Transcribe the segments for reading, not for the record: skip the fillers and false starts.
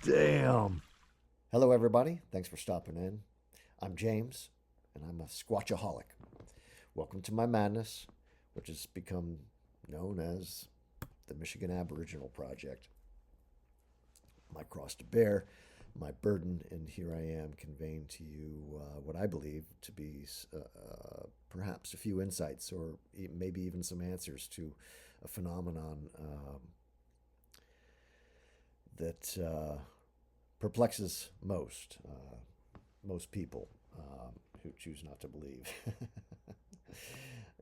Damn. Hello, everybody. Thanks for stopping in. I'm James, and I'm a Squatchaholic. Welcome to my madness, which has become known as the Michigan Aboriginal Project. My cross to bear, my burden, and here I am conveying to you what I believe to be perhaps a few insights or maybe even some answers to a phenomenon that perplexes most people who choose not to believe.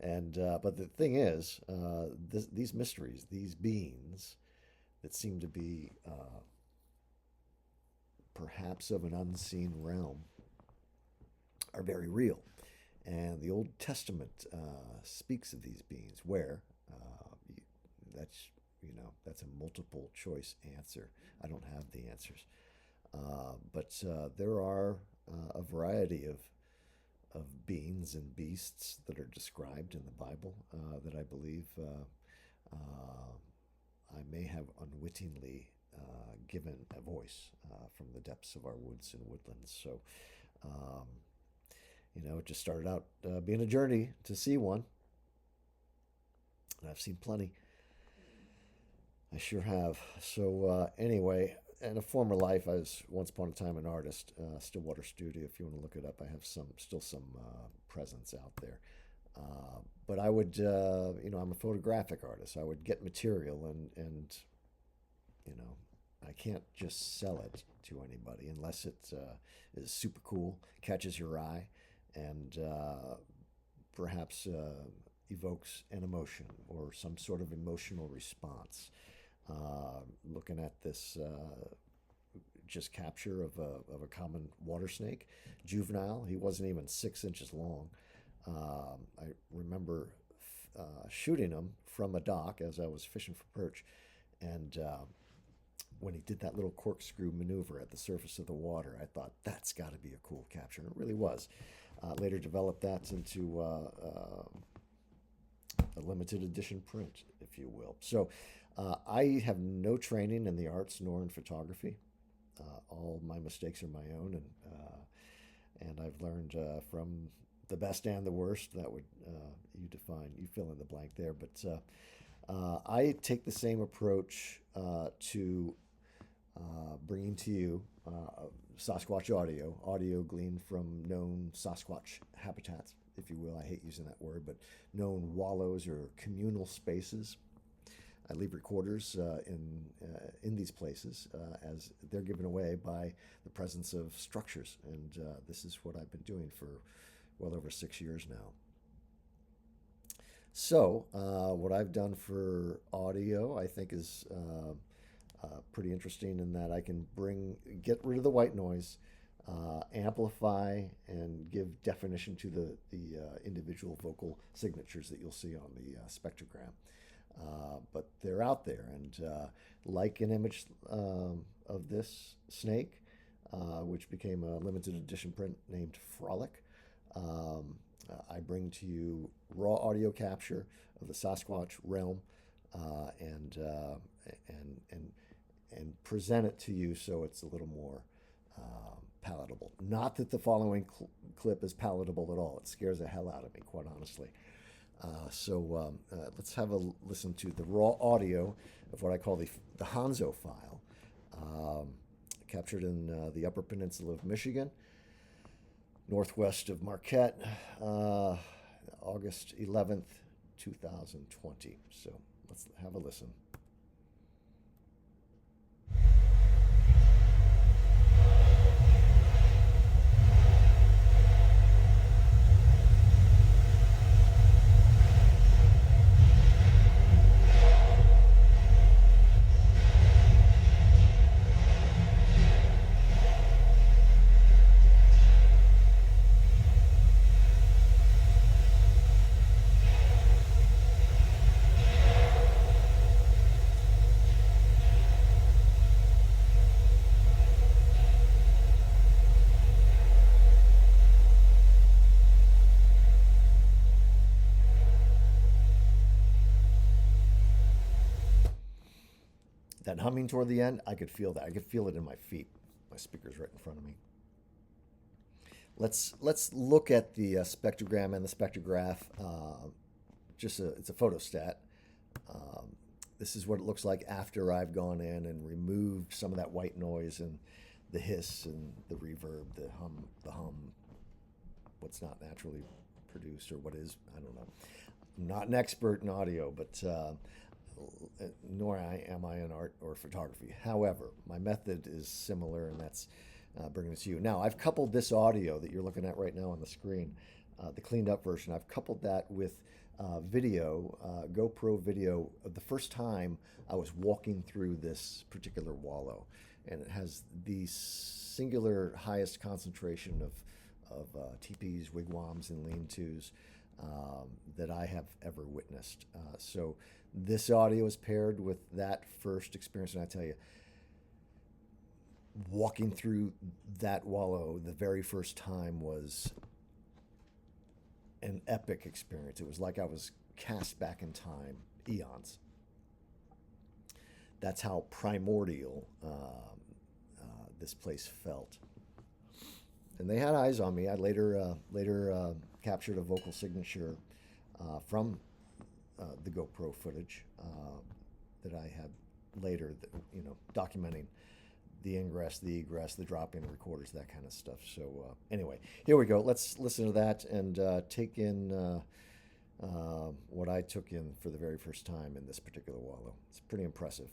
And but the thing is, these mysteries, these beings that seem to be perhaps of an unseen realm, are very real. And the Old Testament speaks of these beings, where that's a multiple choice answer. I don't have the answers, but there are a variety of beings and beasts that are described in the Bible that I believe I may have unwittingly given a voice from the depths of our woods and woodlands. So, it just started out being a journey to see one. And I've seen plenty. I sure have. So anyway, in a former life, I was once upon a time an artist. Stillwater Studio, if you want to look it up. I have still some presence out there. But I would, I'm a photographic artist. I would get material and I can't just sell it to anybody unless it is super cool, catches your eye, and perhaps evokes an emotion or some sort of emotional response. Looking at this just capture of a common water snake, juvenile. He wasn't even 6 inches long. I remember shooting him from a dock as I was fishing for perch, and when he did that little corkscrew maneuver at the surface of the water, I thought, that's got to be a cool capture. And it really was. Later developed that into a limited edition print, if you will. So I have no training in the arts nor in photography. All my mistakes are my own, and I've learned from the best and the worst. That would you fill in the blank there. But I take the same approach to bringing to you Sasquatch audio gleaned from known Sasquatch habitats, if you will. I hate using that word, but known wallows or communal spaces. I leave recorders in these places as they're given away by the presence of structures, and this is what I've been doing for well over 6 years now. So what I've done for audio, I think, is pretty interesting in that I can get rid of the white noise, amplify, and give definition to the individual vocal signatures that you'll see on the spectrogram. But they're out there, and like an image of this snake, which became a limited edition print named Frolic, I bring to you raw audio capture of the Sasquatch realm, and present it to you so it's a little more palatable. Not that the following clip is palatable at all. It scares the hell out of me, quite honestly. So let's have a listen to the raw audio of what I call the Hanzo file, captured in the Upper Peninsula of Michigan, northwest of Marquette, August 11th, 2020. So let's have a listen. that humming toward the end, I could feel that. I could feel it in my feet. My speaker's right in front of me. Let's look at the spectrogram and the spectrograph. It's a photostat. This is what it looks like after I've gone in and removed some of that white noise and the hiss and the reverb, the hum, what's not naturally produced or what is, I don't know. I'm not an expert in audio, but nor am I in art or photography. However, my method is similar, and that's bringing it to you. Now, I've coupled this audio that you're looking at right now on the screen, the cleaned up version. I've coupled that with video, GoPro video of the first time I was walking through this particular wallow. And it has the singular highest concentration of teepees, wigwams, and lean-tos that I have ever witnessed. So this audio is paired with that first experience, and I tell you, walking through that wallow the very first time was an epic experience. It was like I was cast back in time, eons. That's how primordial this place felt. And they had eyes on me. I later captured a vocal signature from the GoPro footage that I had later, documenting the ingress, the egress, the drop-in recorders, that kind of stuff. So anyway, here we go. Let's listen to that and take in what I took in for the very first time in this particular wallow. It's pretty impressive.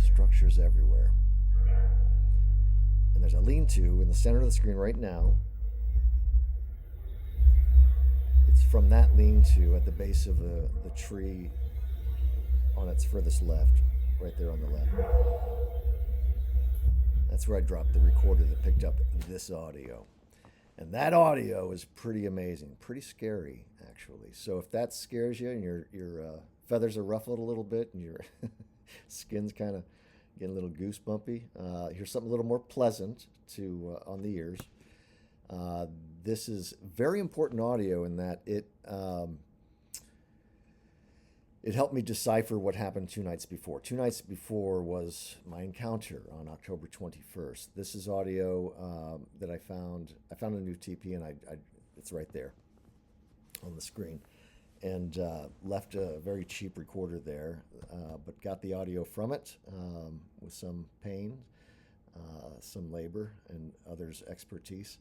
Structures everywhere. And there's a lean-to in the center of the screen right now. It's from that lean-to at the base of the tree on its furthest left, right there on the left. That's where I dropped the recorder that picked up this audio. And that audio is pretty amazing, pretty scary, actually. So if that scares you and your feathers are ruffled a little bit and your skin's kind of getting a little goosebumpy, here's something a little more pleasant on the ears. This is very important audio in that it helped me decipher what happened 2 nights before. 2 nights before was my encounter on October 21st. This is audio that I found. I found a new TP, and it's right there on the screen. And left a very cheap recorder there, but got the audio from it with some pain, some labor, and others' expertise.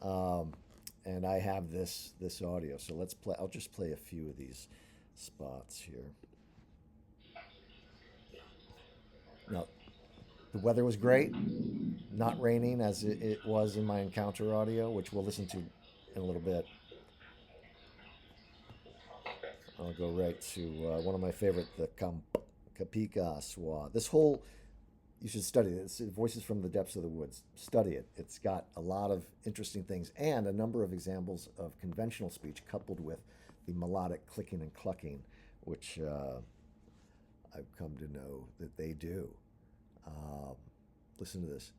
And I have this audio, so let's play. I'll just play a few of these spots here. Now, the weather was great, not raining as it was in my encounter audio, which we'll listen to in a little bit. I'll go right to one of my favorite, the Kapika Swa. This whole, you should study it. It's Voices from the Depths of the Woods. Study it. It's got a lot of interesting things and a number of examples of conventional speech coupled with the melodic clicking and clucking, which I've come to know that they do. Listen to this.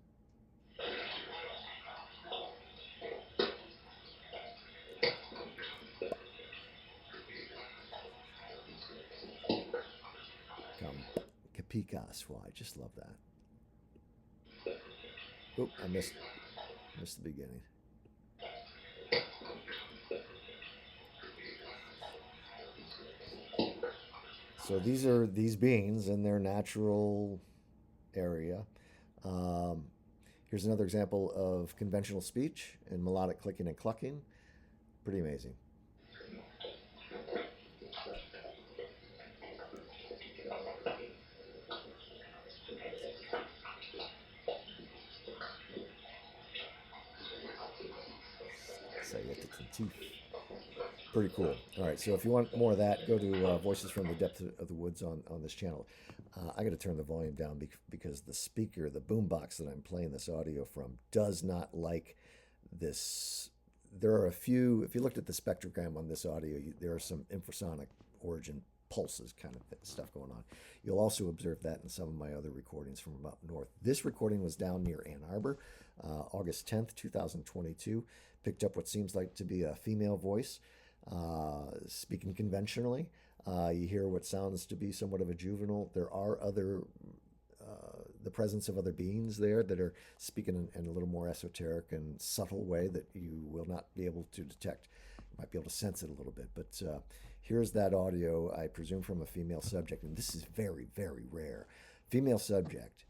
Picasso. I just love that. Oop, I missed the beginning. So these are these beings in their natural area. Here's another example of conventional speech and melodic clicking and clucking. Pretty amazing. Pretty cool. All right, so if you want more of that, go to Voices from the Depth of the Woods on this channel. I got to turn the volume down because the speaker, the boombox that I'm playing this audio from, does not like this. There are a few, if you looked at the spectrogram on this audio, there are some infrasonic origin pulses kind of stuff going on. You'll also observe that in some of my other recordings from up north. This recording was down near Ann Arbor, August 10th, 2022. Picked up what seems like to be a female voice, speaking conventionally. You hear what sounds to be somewhat of a juvenile. There are the presence of other beings there that are speaking in a little more esoteric and subtle way that you will not be able to detect. You might be able to sense it a little bit, but here's that audio, I presume from a female subject, and this is very, very rare. Female subject,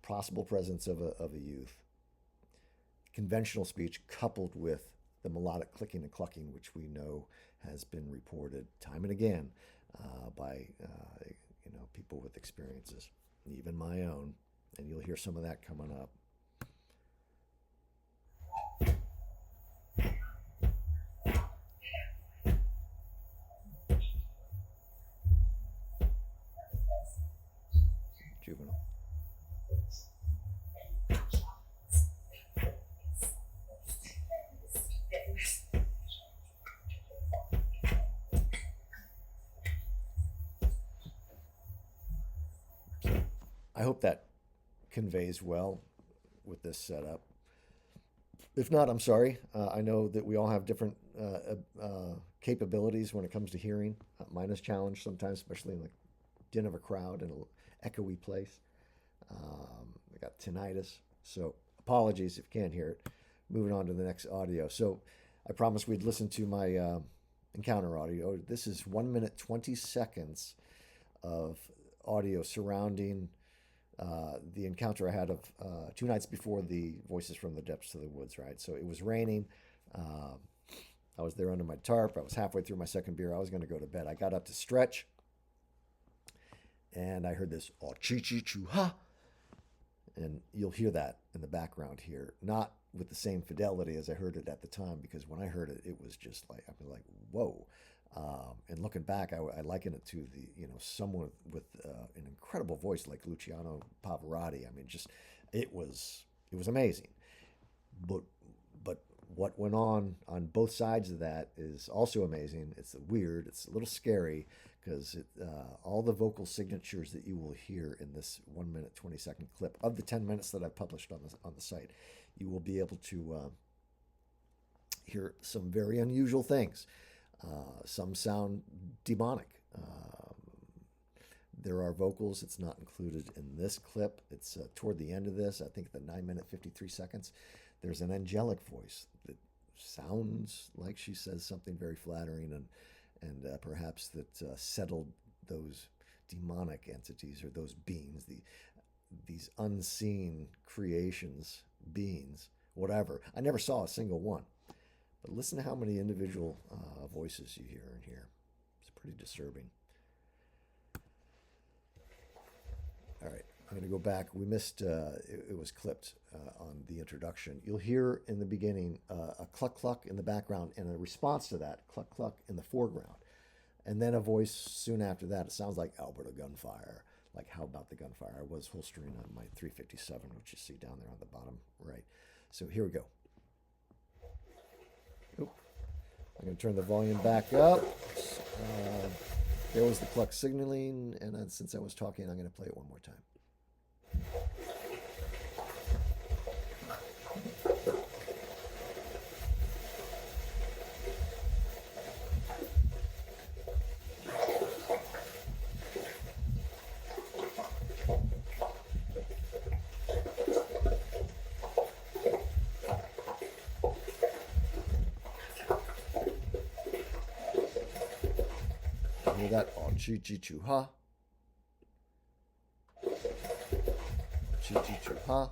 possible presence of a youth, conventional speech coupled with the melodic clicking and clucking, which we know has been reported time and again by people with experiences, even my own, and you'll hear some of that coming up. Juvenile. I hope that conveys well with this setup. If not, I'm sorry. I know that we all have different capabilities when it comes to hearing. Mine is challenged sometimes, especially in the din of a crowd in an echoey place. I got tinnitus, so apologies if you can't hear it. Moving on to the next audio. So I promised we'd listen to my encounter audio. This is 1 minute 20 seconds of audio surrounding the encounter I had of 2 nights before the Voices from the Depths of the Woods, right? So it was raining. I was there under my tarp. I was halfway through my second beer. I was going to go to bed. I got up to stretch, and I heard this, oh, chi-chi-chu-ha. And you'll hear that in the background here, not with the same fidelity as I heard it at the time, because when I heard it, it was just like, I was like, whoa. And looking back, I liken it to someone with an incredible voice like Luciano Pavarotti. I mean, it was amazing. But what went on both sides of that is also amazing. It's weird. It's a little scary because all the vocal signatures that you will hear in this 1 minute 20 second clip of the 10 minutes that I've published on the site, you will be able to hear some very unusual things. Some sound demonic. There are vocals. It's not included in this clip. It's toward the end of this. I think the 9 minute 53 seconds. There's an angelic voice that sounds like she says something very flattering and perhaps that settled those demonic entities or those beings, these unseen creations, beings, whatever. I never saw a single one. But listen to how many individual voices you hear in here. It's pretty disturbing. All right, I'm going to go back. We missed, it was clipped on the introduction. You'll hear in the beginning a cluck-cluck in the background and a response to that, cluck-cluck in the foreground. And then a voice soon after that. It sounds like Alberta gunfire. Like, how about the gunfire? I was holstering on my 357, which you see down there on the bottom right. So here we go. Oop. I'm going to turn the volume back up. There was the cluck signaling, and then since I was talking, I'm going to play it one more time. Hear that? Oh, chi-chi-chu-ha. Chi-chi-chu-ha.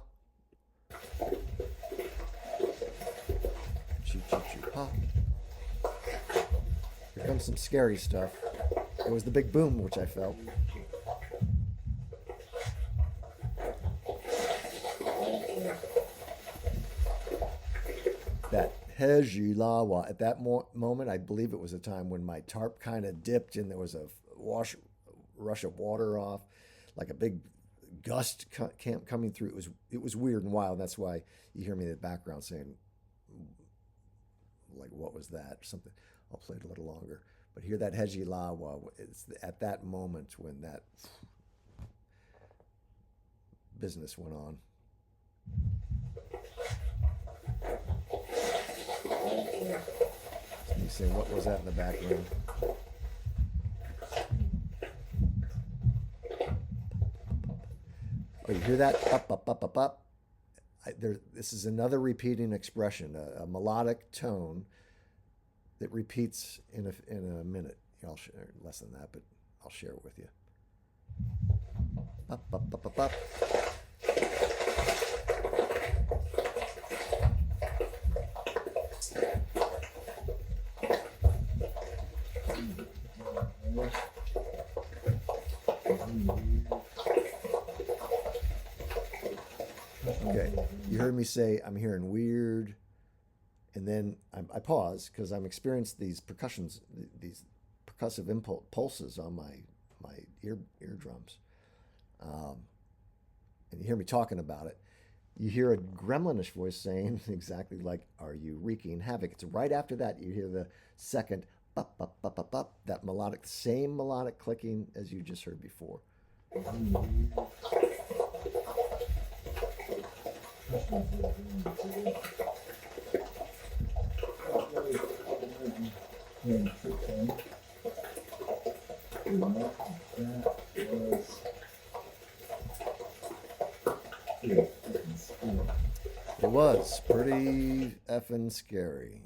Chi-chi-chu-ha. Here comes some scary stuff. It was the big boom, which I felt. That Hejilawa. At that moment, I believe it was a time when my tarp kind of dipped and there was a rush of water off, like a big gust coming through. It was weird and wild. That's why you hear me in the background saying, like, what was that? Or something. I'll play it a little longer. But hear that Hejilawa. It's at that moment when that business went on. You saying, what was that in the background? Oh, you hear that? Up, up, up, up, up. This is another repeating expression, a melodic tone that repeats in a minute. I'll share less than that, but I'll share it with you. Up, up, up, up, up. Okay, you heard me say I'm hearing weird, and then I pause because I'm experiencing these these percussive pulses on my eardrums, and you hear me talking about it. You hear a gremlinish voice saying exactly like, "Are you wreaking havoc?" It's right after that you hear the second up, up, up, up, up, that same melodic clicking as you just heard before. It was pretty effing scary.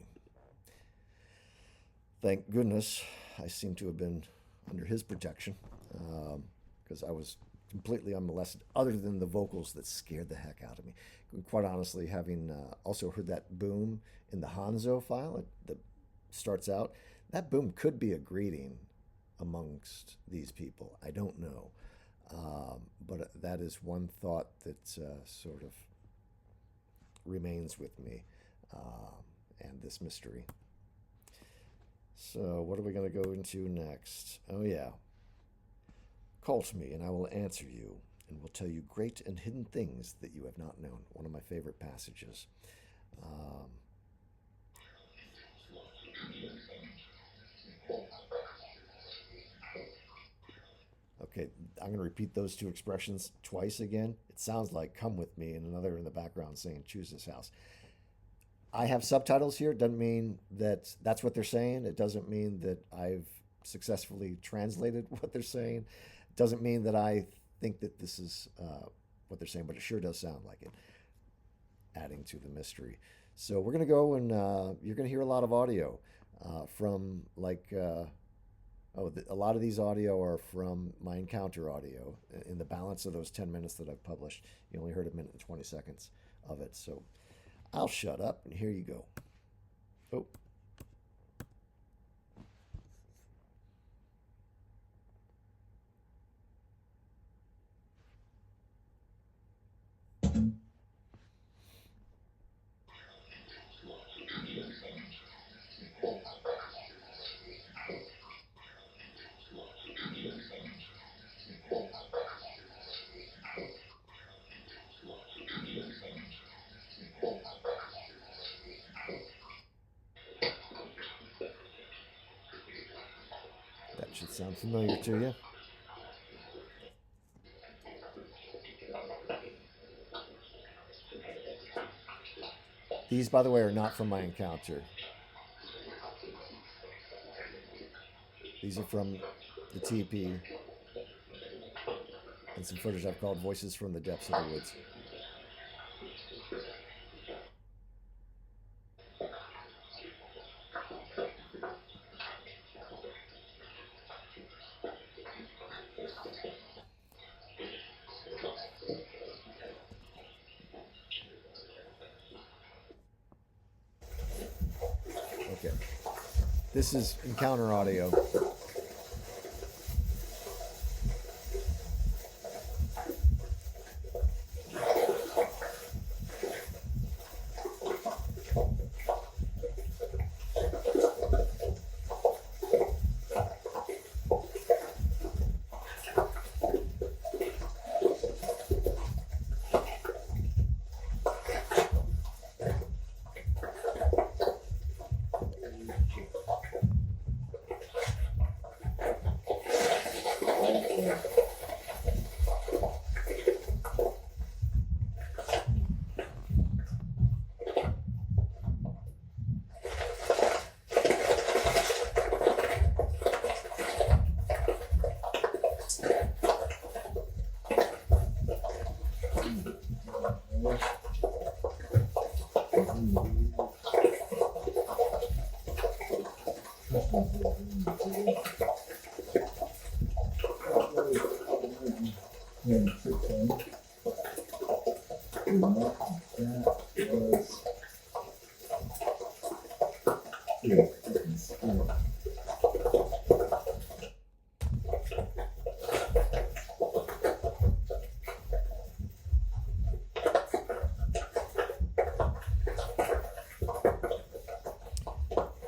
Thank goodness I seem to have been under his protection, because I was completely unmolested, other than the vocals that scared the heck out of me. Quite honestly, having also heard that boom in the Hanzo file that starts out, that boom could be a greeting amongst these people. I don't know. But that is one thought that sort of remains with me, and this mystery. So what are we going to go into next? Oh, yeah. Call to me, and I will answer you, and will tell you great and hidden things that you have not known. One of my favorite passages. Okay, I'm going to repeat those two expressions twice again. It sounds like "come with me," and another in the background saying "choose this house." I have subtitles here. It doesn't mean that that's what they're saying. It doesn't mean that I've successfully translated what they're saying. It doesn't mean that I think that this is what they're saying, but it sure does sound like it, adding to the mystery. So we're going to go and you're going to hear a lot of audio from like... a lot of these audio are from my encounter audio. In the balance of those 10 minutes that I've published, you only heard a minute and 20 seconds of it. So I'll shut up, and here you go. Oh. That should sound familiar to you. These, by the way, are not from my encounter. These are from the TP and some footage I've called Voices from the Depths of the Woods. Okay. This is encounter audio.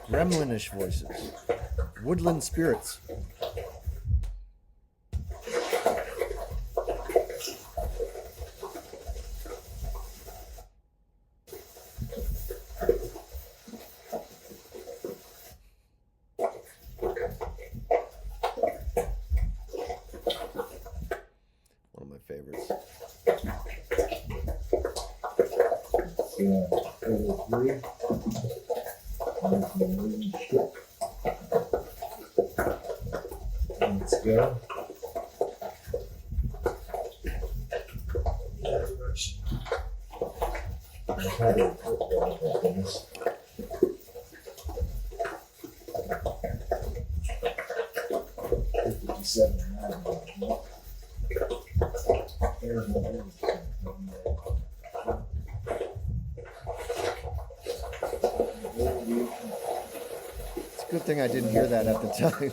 Gremlinish voices. Woodland spirits. One of my favorites. Let's go. It's a good thing I didn't hear that at the time.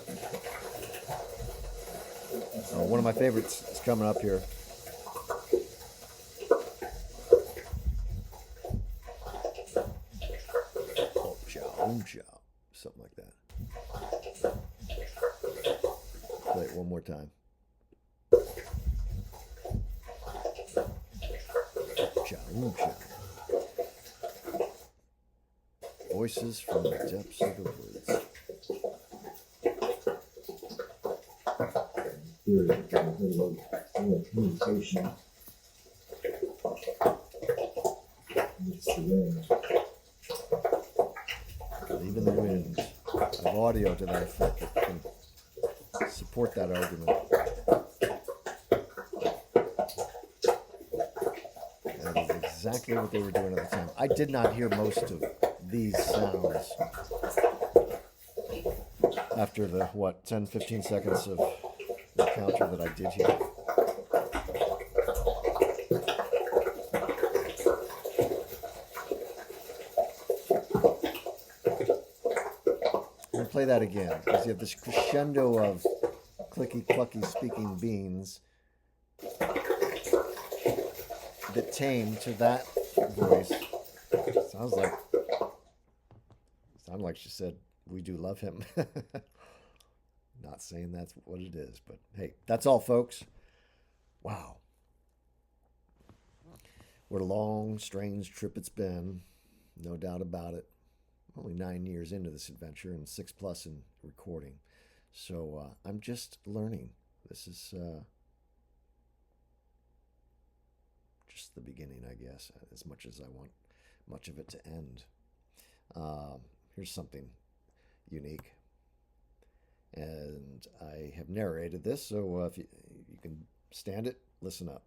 One of my favorites is coming up here. Something like that. Play it one more time. Voices from the depths of the woods. Communication. Even the wind. I have audio to that effect that can support that argument. That is exactly what they were doing at the time. I did not hear most of these sounds after the, 10, 15 seconds of encounter that I did hear. Play that again, because you have this crescendo of clicky-clucky speaking beings that tame to that voice. Sounded like she said, "We do love him." Not saying that's what it is, but hey, that's all, folks. Wow. What a long, strange trip it's been. No doubt about it. Only 9 years into this adventure and 6+ in recording. So I'm just learning. This is just the beginning, I guess, as much as I want much of it to end. Here's something unique. And I have narrated this, so if you can stand it, listen up.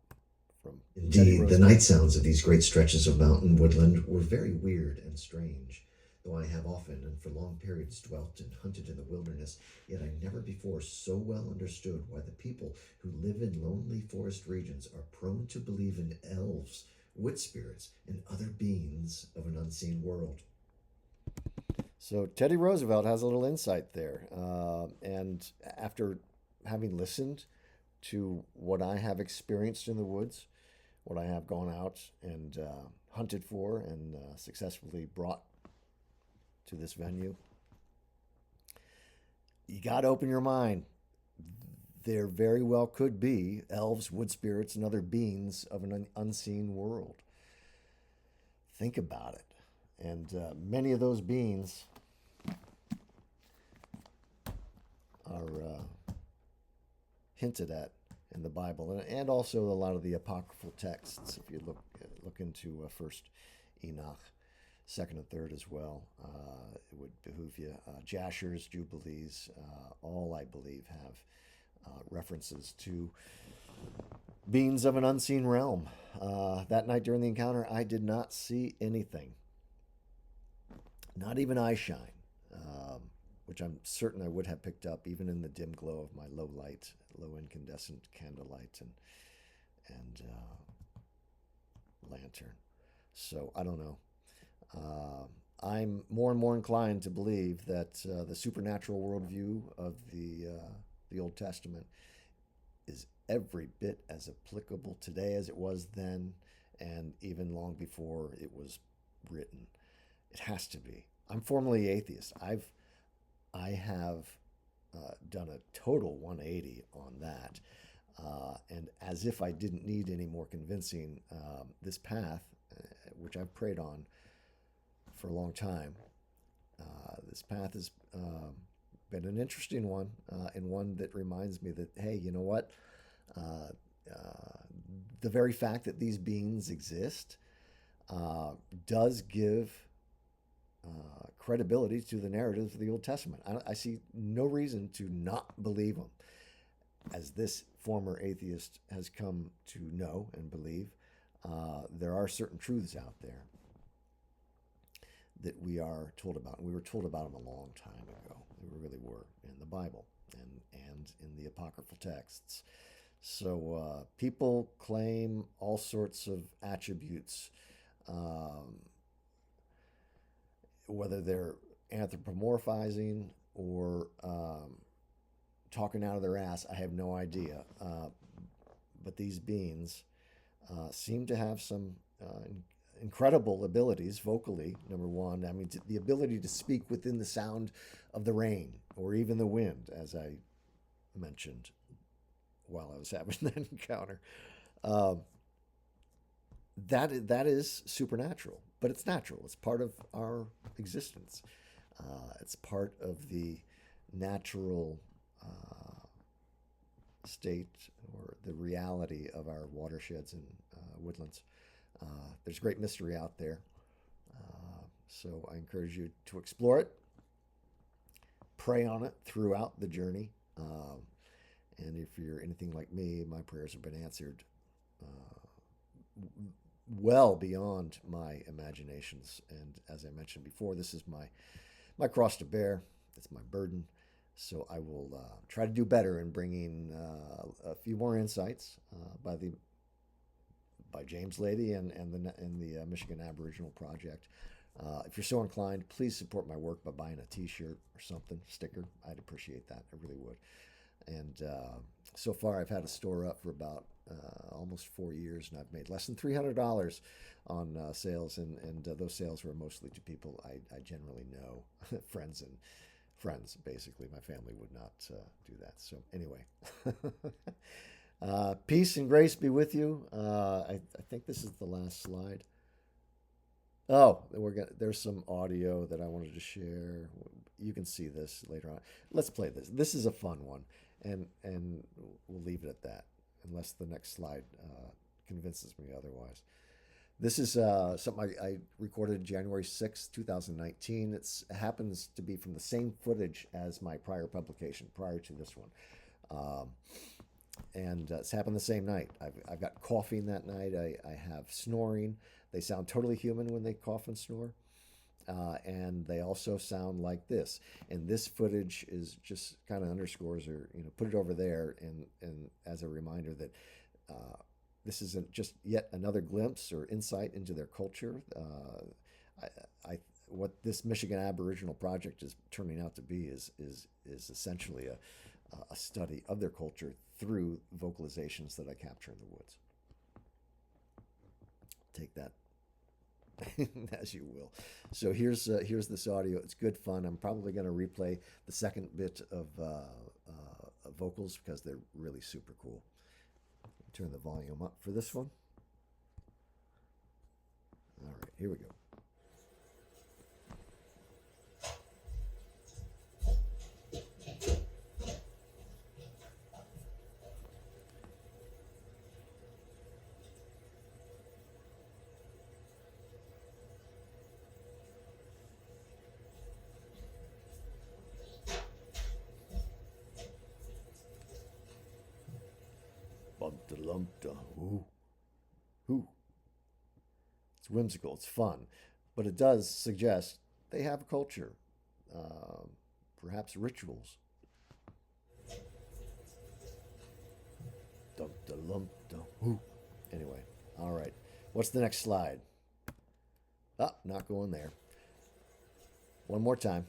From Indeed, the night sounds of these great stretches of mountain woodland were very weird and strange. Though I have often and for long periods dwelt and hunted in the wilderness, yet I never before so well understood why the people who live in lonely forest regions are prone to believe in elves, witch spirits, and other beings of an unseen world. So Teddy Roosevelt has a little insight there. And after having listened to what I have experienced in the woods, what I have gone out and hunted for and successfully brought to this venue, you got to open your mind. There very well could be elves, wood spirits, and other beings of an unseen world. Think about it. And many of those beings are hinted at in the Bible, and also a lot of the apocryphal texts. If you look into First Enoch, Second and Third as well, it would behoove you. Jasher's Jubilees, all I believe have references to beings of an unseen realm. that night during the encounter, I did not see anything, not even eye shine, which I'm certain I would have picked up even in the dim glow of my low light, low incandescent candlelight and lantern. So I don't know. I'm more and more inclined to believe that the supernatural worldview of the Old Testament is every bit as applicable today as it was then, and even long before it was written. It has to be. I'm formerly atheist. I have done a total 180 on that, and as if I didn't need any more convincing, this path, which I've prayed on for a long time, this path has been an interesting one, and one that reminds me that, hey, you know what? The very fact that these beings exist does give credibility to the narratives of the Old Testament. I see no reason to not believe them. As this former atheist has come to know and believe, there are certain truths out there that we are told about. And we were told about them a long time ago. We really were in the Bible and in the apocryphal texts. So people claim all sorts of attributes, whether they're anthropomorphizing or talking out of their ass, I have no idea. But these beings seem to have some incredible abilities vocally, number one. I mean, the ability to speak within the sound of the rain or even the wind, as I mentioned while I was having that encounter. That is supernatural, but it's natural. It's part of our existence. It's part of the natural state or the reality of our watersheds and woodlands. There's great mystery out there. So I encourage you to explore it, pray on it throughout the journey. And if you're anything like me, my prayers have been answered well beyond my imaginations. And as I mentioned before, this is my cross to bear. It's my burden. So I will try to do better in bringing a few more insights by James Lady and the Michigan Aboriginal Project. If you're so inclined, please support my work by buying a T-shirt or something, sticker. I'd appreciate that. I really would. And so far, I've had a store up for about almost 4 years, and I've made less than $300 on sales, and those sales were mostly to people I generally know, friends, basically. My family would not do that. So anyway, peace and grace be with you. I think this is the last slide. Oh, there's some audio that I wanted to share. You can see this later on. Let's play this. This is a fun one, and we'll leave it at that, unless the next slide convinces me otherwise. This is something I recorded January 6th, 2019. It happens to be from the same footage as my prior publication, prior to this one. And it's happened the same night. I've got coughing that night. I have snoring. They sound totally human when they cough and snore. And they also sound like this. And this footage is just kind of underscores or, put it over there and as a reminder that this isn't just yet another glimpse or insight into their culture. What this Michigan Aboriginal Project is turning out to be is essentially a study of their culture through vocalizations that I capture in the woods. Take that as you will. So here's this audio. It's good fun. I'm probably going to replay the second bit of vocals because they're really super cool. Turn the volume up for this one. All right, here we go. Bump-da-lump-da, ooh. Who? It's whimsical. It's fun, but it does suggest they have a culture, perhaps rituals. Dum dum dum dum. Who? Anyway, all right. What's the next slide? Ah, not going there. One more time.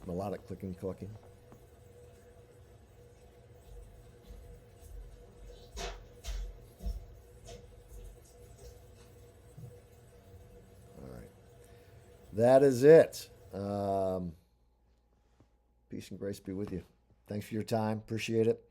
Melodic clicking, clucking. All right. That is it. Peace and grace be with you. Thanks for your time. Appreciate it.